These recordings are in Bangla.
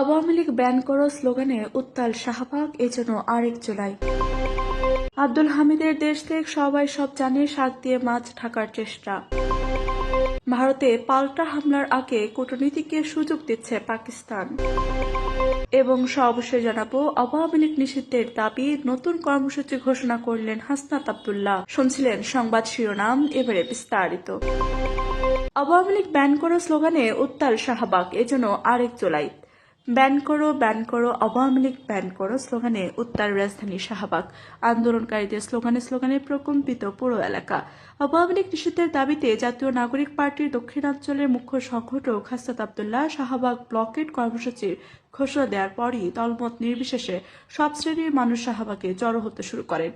আওয়ামী লীগ ব্যান করো স্লোগানে উত্তাল শাহবাগ, এজন্য আরেক জুলাই। আব্দুল হামিদের দেশ থেকে সবাই সব জানে শাক দিয়ে মাছ ঢাকার চেষ্টা। ভারতে পাল্টা হামলার আগে কূটনীতিকে সুযোগ দিচ্ছে পাকিস্তান। এবং সর্বশেষ জানাবো, আওয়ামী লীগ নিষিদ্ধের দাবি নতুন কর্মসূচি ঘোষণা করলেন হাসনাত আব্দুল্লাহ। শুনছিলেন সংবাদ শিরোনাম, এবারে বিস্তারিত। আওয়ামী লীগ ব্যান করো স্লোগানে উত্তাল শাহবাগ, এজন্য আরেক জুলাই। ব্যান করো আওয়ামী লীগ ব্যান করো স্লোগানে উত্তাল রাজধানী শাহবাগ। আন্দোলনকারীদের স্লোগানে প্রকম্পিত পুরো এলাকা। আওয়ামী লীগ নিষিদ্ধের দাবিতে জাতীয় নাগরিক পার্টির দক্ষিণাঞ্চলের মুখ্য সংগঠক হাসনাত আব্দুল্লাহ শাহবাগ ব্লকেট কর্মসূচির ঘোষণা দেওয়ার পরই দলমত নির্বিশেষে সব শ্রেণীর মানুষ শাহবাগে জড়ো হতে শুরু করেন।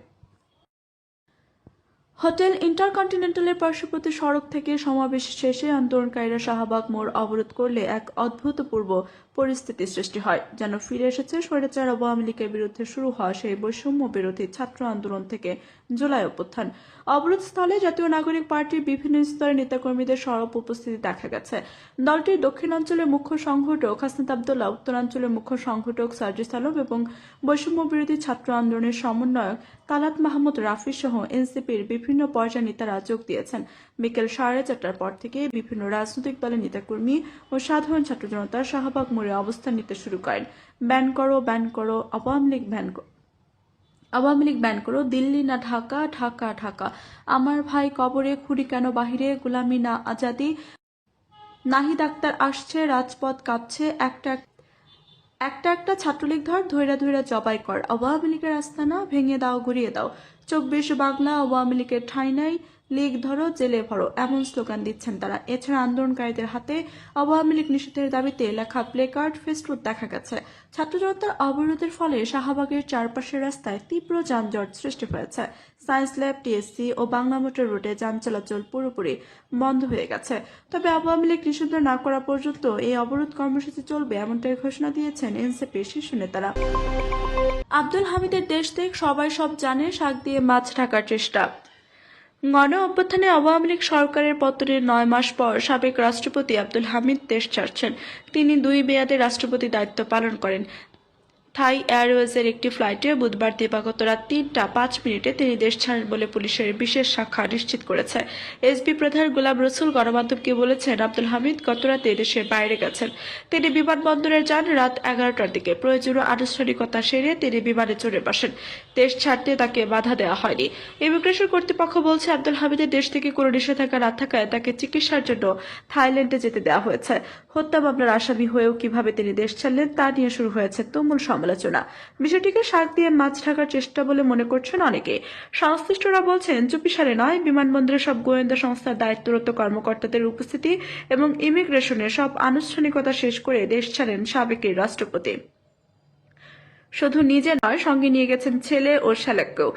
হোটেল ইন্টারকন্টিনেন্টালের পার্শ্ববর্তী সড়ক থেকে সমাবেশ শেষে আন্দোলনকারীরা শাহবাগ মোড় অবরোধ করলে এক অভূতপূর্ব পরিস্থিতি সৃষ্টি হয়, যেন ফিরে এসেছে স্বৈরাচার আওয়ামী লীগের বিরুদ্ধে শুরু হওয়া সেই বৈষম্য বিরোধী ছাত্র আন্দোলন থেকে জুলাই অভ্যুত্থান। অবরোধস্থলে জাতীয় নাগরিক পার্টির বিভিন্ন স্তরের নেতাকর্মীদের সরব উপস্থিতি দেখা গেছে। দলটির দক্ষিণাঞ্চলের মুখ্য সংগঠক হাসনাত আব্দুল্লাহ, উত্তরাঞ্চলের মুখ্য সংগঠক সার্জিস আলম এবং বৈষম্য বিরোধী ছাত্র আন্দোলনের সমন্বয়ক তালাত মাহমুদ রাফি সহ এনসিপির বিভিন্ন পর্যায়ের নেতারা যোগ দিয়েছেন। বিকেল 4:30টার পর থেকে বিভিন্ন রাজনৈতিক দলের নেতাকর্মী ও সাধারণ ছাত্র জনতা শাহবাগ মোড়ে অবস্থান নিতে শুরু করেন। ব্যান করো আওয়ামী লীগ ব্যান করো, দিল্লি না ঢাকা, ঢাকা ঢাকা। আমার ভাই কবরে, খুঁড়ি কেন বাহিরে, গোলামি না আজাদি। নাহিদ আক্তার আসছে, রাজপথ কাঁপছে, একটা একটা ছাত্রলীগ ধৈরা জবাই কর। আওয়ামী লীগের আস্তানা ভেঙে দাও, গুড়িয়ে দাও। 24 বাংলা, আওয়ামী লীগের ঠাঁই নাই, লীগ ধরো, জেলে ভরো, এমন স্লোগান দিচ্ছেন তারা। এছাড়া আন্দোলনকারীদের হাতে আওয়ামী লীগ নিষিদ্ধের দাবিতে লেখা প্লেকার্ড, ফেস্টুন দেখা গেছে। ছাত্র জনতার অবরোধের ফলে শাহবাগের চারপাশের রাস্তায় তীব্র যানজট সৃষ্টি হয়েছে। সায়েন্স ল্যাব, টিএসসি ও বাংলা মোটর রুটে যান চলাচল পুরোপুরি বন্ধ হয়ে গেছে। তবে আওয়ামী লীগ নিষিদ্ধ না করা পর্যন্ত এই অবরোধ কর্মসূচি চলবে, এমনটাই ঘোষণা দিয়েছেন এনসিপির শীর্ষ নেতারা। আব্দুল হামিদের দেশ থেকে সবাই সব জানে শাক দিয়ে মাছ ঢাকার চেষ্টা। গণ অভ্যুত্থানে আওয়ামী লীগ সরকারের পতনের 9 মাস পর সাবেক রাষ্ট্রপতি আব্দুল হামিদ দেশ ছাড়ছেন। তিনি 2 মেয়াদে রাষ্ট্রপতি দায়িত্ব পালন করেন। থাই এয়ারওয়েজের একটি ফ্লাইটে বুধবার দিবাগত রাত 3:05 তিনি দেশ ছাড়েন বলে পুলিশের বিশেষ শাখা নিশ্চিত করেছে। এসবি প্রধান গোলাম রসুল গণমাধ্যমকে বলেছেন, আব্দুল হামিদ গত রাতে দেশের বাইরে গেছেন। তিনি বিমানবন্দরে যান রাত 11টার দিকে। প্রয়োজনীয় আনুষ্ঠানিকতা সেরে তিনি বিমানে চড়ে বসেন। দেশ ছাড়তে তাকে বাধা দেওয়া হয়নি। ইমিগ্রেশন কর্তৃপক্ষ বলছে, আব্দুল হামিদের দেশ থেকে কোনো নিষেধাজ্ঞা না থাকায় তাকে চিকিৎসার জন্য থাইল্যান্ডে যেতে দেওয়া হয়েছে। হত্যা মামলার আসামি হয়েও কিভাবে তিনি দেশ ছাড়লেন তা নিয়ে শুরু হয়েছে তুমুল সমালোচনা। বিষয়টিকে শাক দিয়ে মাছ ঢাকার চেষ্টা বলে মনে করছেন অনেকে। সংশ্লিষ্টরা বলছেন, চুপিসারে নয়, বিমানবন্দরের সব গোয়েন্দা সংস্থার দায়িত্বরত কর্মকর্তাদের উপস্থিতি এবং ইমিগ্রেশনের সব আনুষ্ঠানিকতা শেষ করে দেশ ছাড়েন সাবেক রাষ্ট্রপতি। শুধু নিজে নয়, সঙ্গে নিয়ে গেছেন ছেলে ও শ্যালককেও।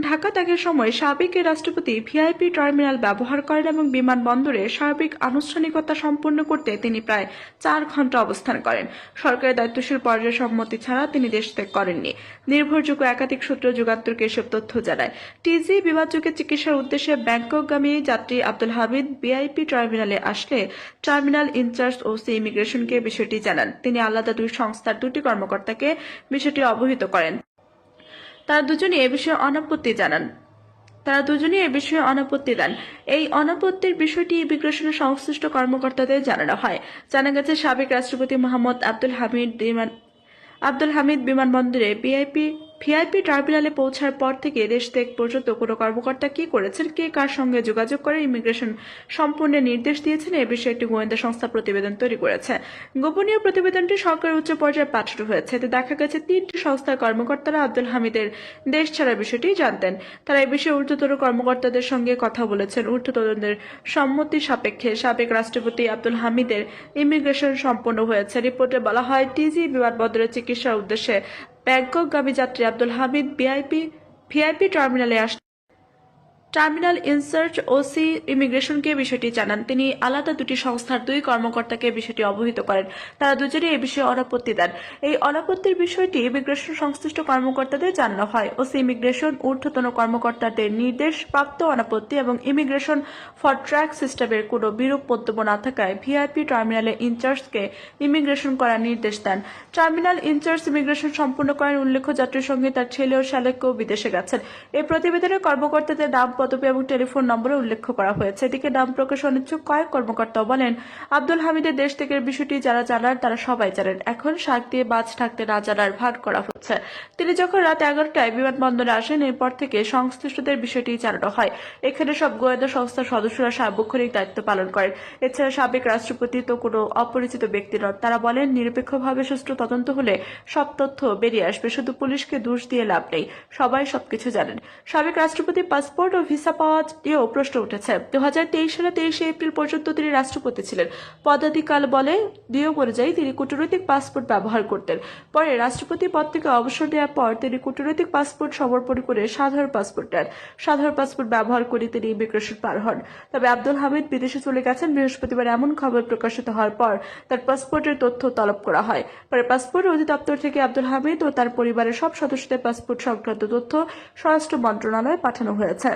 ঢাকা ত্যাগের সময় সাবেক রাষ্ট্রপতি ভিআইপি টার্মিনাল ব্যবহার করেন এবং বিমানবন্দরে সার্বিক আনুষ্ঠানিকতা সম্পন্ন করতে তিনি প্রায় 4 ঘন্টা অবস্থান করেন। সরকারের দায়িত্বশীল পর্যায়ের সম্মতি ছাড়া তিনি দেশ ত্যাগ করেননি। নির্ভরযোগ্য একাধিক সূত্র যুগান্তরকে এসব তথ্য জানায়। টিজি বিভাগযোগে চিকিৎসার উদ্দেশ্যে ব্যাংককগামী যাত্রী আব্দুল হামিদ ভিআইপি টার্মিনালে আসলে টার্মিনাল ইনচার্জ ওসি ইমিগ্রেশনকে বিষয়টি জানান। তিনি আলাদা 2 সংস্থার 2টি কর্মকর্তাকে বিষয়টি অবহিত করেন। তারা দুজনই এ বিষয়ে অনাপত্তি দেন। এই অনাপত্তির বিষয়টি ইমিগ্রেশনের সংশ্লিষ্ট কর্মকর্তাদের জানানো হয়। জানা গেছে, সাবেক রাষ্ট্রপতি মোহাম্মদ আব্দুল হামিদ বিমানবন্দরে ভিআইপি টার্মিনালে পৌঁছার পর থেকে দেশ ত্যাগ পর্যন্ত কোনো কর্মকর্তা কি করেছেন, কে কার সঙ্গে যোগাযোগ করে ইমিগ্রেশন সম্পূর্ণ নির্দেশ দিয়েছেন, এ বিষয়ে একটি গোয়েন্দা সংস্থা প্রতিবেদন তৈরি করেছে। গোপনীয় প্রতিবেদনটি সরকারের উচ্চ পর্যায়ে পাঠানো হয়েছে। এতে দেখা গেছে 3টি সংস্থার কর্মকর্তারা আব্দুল হামিদের দেশ ছাড়ার বিষয়টি জানতেন। তারা এই বিষয়ে ঊর্ধ্বতন কর্মকর্তাদের সঙ্গে কথা বলেছেন। ঊর্ধ্বতনদের সম্মতি সাপেক্ষে সাবেক রাষ্ট্রপতি আব্দুল হামিদের ইমিগ্রেশন সম্পন্ন হয়েছে। রিপোর্টে বলা হয়, টিজি বিমানবন্দরে চিকিৎসার উদ্দেশ্যে ব্যাংককগামী যাত্রী আব্দুল হামিদ ভিআইপি টার্মিনালে টার্মিনাল ইনচার্জ ওসি ইমিগ্রেশনকে বিষয়টি জানান। তিনি আলাদা দুটি সংস্থার 2 কর্মকর্তাকে বিষয়টি অবহিত করেন। তারা দুজনেই এ বিষয়ে অনাপত্তি দেন। এই অনাপত্তির বিষয়টি ইমিগ্রেশন সংশ্লিষ্ট কর্মকর্তাদের জানানো হয়। ওসি ইমিগ্রেশন ঊর্ধ্বতন কর্মকর্তাদের নির্দেশ প্রাপ্ত অনাপত্তি এবং ইমিগ্রেশন ফর ট্র্যাক সিস্টেমের কোনো বিরূপ মন্তব্য না থাকায় ভিআইপি টার্মিনালের ইনচার্জকে ইমিগ্রেশন করার নির্দেশ দেন। টার্মিনাল ইনচার্জ ইমিগ্রেশন সম্পূর্ণ করেন। উল্লেখ্য, যাত্রীর সঙ্গে তার ছেলে ও শ্যালককেও বিদেশে গেছেন। এই প্রতিবেদনে কর্মকর্তাদের নাম, পদবি এবং টেলিফোন নম্বরও উল্লেখ করা হয়েছে। এদিকে নাম প্রকাশ অনিচ্ছুক কয়েক কর্মকর্তা বলেন, আব্দুল হামিদের দেশ থেকে বিষয়টি যারা জানার তারা সবাই জানেন। এখন শাক দিয়ে মাছ ঢাকতে না জানার ভান করা হচ্ছে। তিনি যখন রাত 11টায় বিমানবন্দরে আসেন, এরপর থেকে সংশ্লিষ্টদের বিষয়টি জানানো হয়। এখানে সব গোয়েন্দা সংস্থার সদস্যরা সার্বক্ষণিক দায়িত্ব পালন করেন। এছাড়া সাবেক রাষ্ট্রপতি তো কোনো অপরিচিত ব্যক্তি নন। তারা বলেন, নিরপেক্ষভাবে সুষ্ঠু তদন্ত হলে সব তথ্য বেরিয়ে আসবে। শুধু পুলিশকে দোষ দিয়ে লাভ নেই, সবাই সবকিছু জানেন। সাবেক রাষ্ট্রপতির পাসপোর্ট ও ভিসা পাওয়া নিয়েও প্রশ্ন উঠেছে। 2023 সালে 23 এপ্রিল পর্যন্ত তিনি রাষ্ট্রপতি ছিলেন। পদাধিকার বলে নিয়ম অনুযায়ী তিনি কূটনৈতিক পাসপোর্ট ব্যবহার করতেন। পরে রাষ্ট্রপতি পদ থেকে অবসর নেওয়ার পর তিনি কূটনৈতিক পাসপোর্ট সমর্পণ করে সাধারণ পাসপোর্ট নেন। সাধারণ পাসপোর্ট ব্যবহার করে তিনি ইমিগ্রেশন পার হন। তবে আব্দুল হামিদ বিদেশে চলে গেছেন। বৃহস্পতিবার এমন খবর প্রকাশিত হওয়ার পর তার পাসপোর্টের তথ্য তলব করা হয়। পরে পাসপোর্ট অধিদপ্তর থেকে আব্দুল হামিদ ও তার পরিবারের সব সদস্যদের পাসপোর্ট সংক্রান্ত তথ্য স্বরাষ্ট্র মন্ত্রণালয়ে পাঠানো হয়েছে।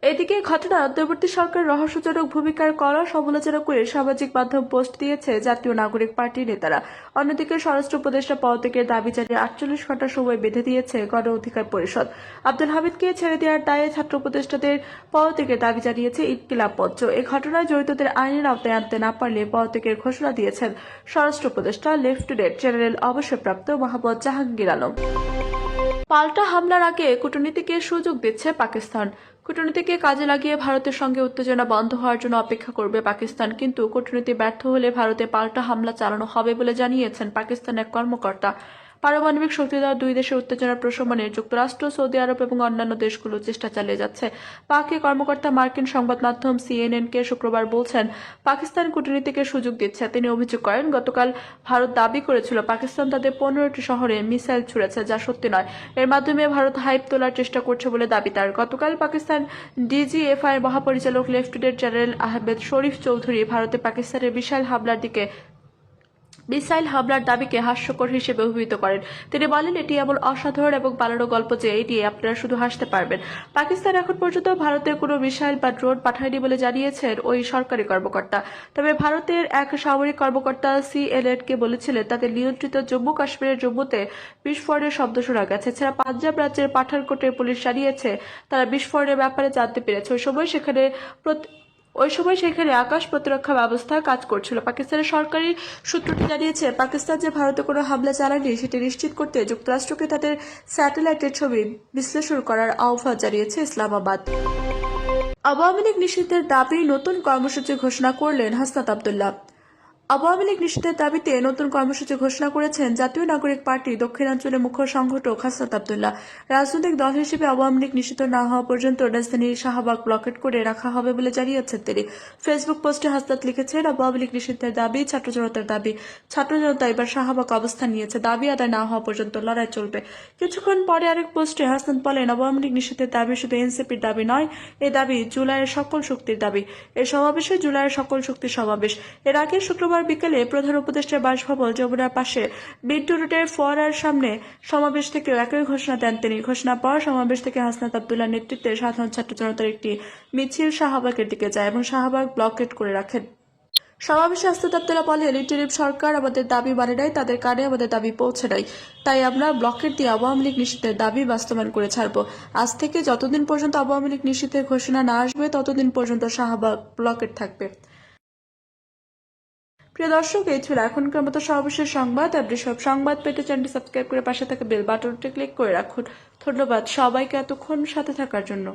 এদিকে ঘটনা অন্তর্বর্তী সরকার রহস্যজনক ভূমিকার কড়া সমালোচনা করে সামাজিক মাধ্যম পোস্ট দিয়েছে জাতীয় নাগরিক পার্টির নেতারা। অন্যদিকে স্বরাষ্ট্র উপদেষ্টা পদত্যাগের দাবি জানিয়ে 48 ঘণ্টা সময় বেঁধে দিয়েছে গণ অধিকার পরিষদ। আব্দুল হামিদকে ছেড়ে দেওয়ার দায়ে ছাত্র উপদেষ্টাদের পদত্যাগের দাবি জানিয়েছে ইনকিলাব মঞ্চ। এই ঘটনায় জড়িতদের আইনের আওতায় আনতে না পারলে পদত্যাগের ঘোষণা দিয়েছেন স্বরাষ্ট্র উপদেষ্টা লেফটেন্যান্ট জেনারেল অবসরপ্রাপ্ত মোহাম্মদ জাহাঙ্গীর আলম। পাল্টা হামলার আগে কূটনীতিকে সুযোগ দিচ্ছে পাকিস্তান। কূটনীতিকে কাজে লাগিয়ে ভারতের সঙ্গে উত্তেজনা বন্ধ হওয়ার জন্য অপেক্ষা করবে পাকিস্তান। কিন্তু কূটনীতি ব্যর্থ হলে ভারতে পাল্টা হামলা চালানো হবে বলে জানিয়েছেন পাকিস্তানের এক কর্মকর্তা। পারমাণবিক শক্তিধর দুই দেশের উত্তেজনার প্রশমনে যুক্তরাষ্ট্র, সৌদি আরব এবং অন্যান্য দেশগুলো চেষ্টা চালিয়ে যাচ্ছে। পাকি কর্মকর্তা মার্কিন সংবাদ মাধ্যম সিএনএনকে শুক্রবার বলছেন, পাকিস্তান কূটনীতিকে সুযোগ দিচ্ছে। তিনি অভিযোগ করেন, গতকাল ভারত দাবি করেছিল পাকিস্তান তাদের 15টি শহরে মিসাইল ছুড়েছে, যা সত্যি নয়। এর মাধ্যমে ভারত হাইপ তোলার চেষ্টা করছে বলে দাবি তার। গতকাল পাকিস্তান ডিজিএফআই মহাপরিচালক লেফটেন্যান্ট জেনারেল আহমেদ শরীফ চৌধুরী ভারতে পাকিস্তানের মিসাইল হামলার দাবিকে হাস্যকর হিসেবে অভিহিত করেন। তিনি বলেন, এটি এমন অসাধারণ এবং পালানো গল্প যে এই নিয়ে আপনারা শুধু হাসতে পারবেন। পাকিস্তান এখন পর্যন্ত ভারতের কোনো মিসাইল বা ড্রোন পাঠায়নি বলে জানিয়েছেন ওই সরকারি কর্মকর্তা। তবে ভারতের এক সামরিক কর্মকর্তা সিএনএনকে বলেছিলেন, তাদের নিয়ন্ত্রিত জম্মু কাশ্মীরের জম্মুতে বিস্ফোরণের শব্দ শোনা গেছে। এছাড়া পাঞ্জাব রাজ্যের পাঠানকোটের পুলিশ জানিয়েছে তারা বিস্ফোরণের ব্যাপারে জানতে পেরেছে। ওই সময় সেখানে আকাশ প্রতিরক্ষা ব্যবস্থা কাজ করছিল। পাকিস্তানের সরকারি সূত্রটি জানিয়েছে, পাকিস্তান যে ভারতে কোনো হামলা চালায়নি সেটি নিশ্চিত করতে যুক্তরাষ্ট্রকে তাদের স্যাটেলাইটের ছবি বিশ্লেষণ করার আহ্বান জানিয়েছে ইসলামাবাদ। আওয়ামী লীগ নিষিদ্ধের দাবি নতুন কর্মসূচি ঘোষণা করলেন হাসনাত আব্দুল্লাহ। আওয়ামী লীগ নিষিদ্ধের দাবিতে নতুন কর্মসূচি ঘোষণা করেছেন জাতীয় নাগরিক পার্টি দক্ষিণাঞ্চলের মুখ্য সংগঠক হাসনাত আব্দুল্লাহ। রাজনৈতিক দল হিসেবে আওয়ামী লীগ নিষিদ্ধ না হওয়া পর্যন্ত রাজধানীর শাহবাগ ব্লকেট করে রাখা হবে বলে জানিয়েছেন তিনি। ফেসবুক পোস্টে হাসনাত লিখেছেন, আওয়ামী লীগ নিষিদ্ধের দাবি ছাত্র জনতার দাবি। ছাত্র জনতা এবার শাহবাগ অবস্থান নিয়েছে। দাবি আদায় না হওয়া পর্যন্ত লড়াই চলবে। কিছুক্ষণ পরে আরেক পোস্টে হাসনাত বলেন, আওয়ামী লীগ নিষিদ্ধের দাবি শুধু এনসিপির দাবি নয়, এই দাবি জুলাইয়ের সকল শক্তির দাবি। এই সমাবেশে জুলাইয়ের সকল শক্তির সমাবেশ। এর আগে শুক্রবার বিকেলে প্রধান উপদেষ্টার বাসভবন যমুনার পাশে বিন্টু রোডের ফোয়ারার সামনে সমাবেশ থেকেও একই ঘোষণা দেন তিনি। ঘোষণা পর সমাবেশ থেকে হাসনাত আব্দুল্লাহর নেতৃত্বে সাধারণ ছাত্র জনতার একটি মিছিল শাহবাগের দিকে যায় এবং শাহবাগ ব্লকেট করে রাখেন। সমাবেশে হাসনাত আব্দুল্লাহ বলেন, ইন্টারিম সরকার আমাদের দাবি মানে নাই, তাদের কানে আমাদের দাবি পৌঁছে নাই। তাই আমরা ব্লকেট দিয়ে আওয়ামী লীগ নিষিদ্ধের দাবি বাস্তবায়ন করে ছাড়ব। আজ থেকে যতদিন পর্যন্ত আওয়ামী লীগ নিষিদ্ধের ঘোষণা না আসবে ততদিন পর্যন্ত শাহবাগ ব্লকেট থাকবে। প্রিয় দর্শক, এই ছিল এখনকার মতো সর্বশেষ সংবাদ। আপনি সব সংবাদ পেতে চ্যানেলটি সাবস্ক্রাইব করে পাশে থাকা বেল বাটনটি ক্লিক করে রাখুন। ধন্যবাদ সবাইকে এতক্ষণ সাথে থাকার জন্য।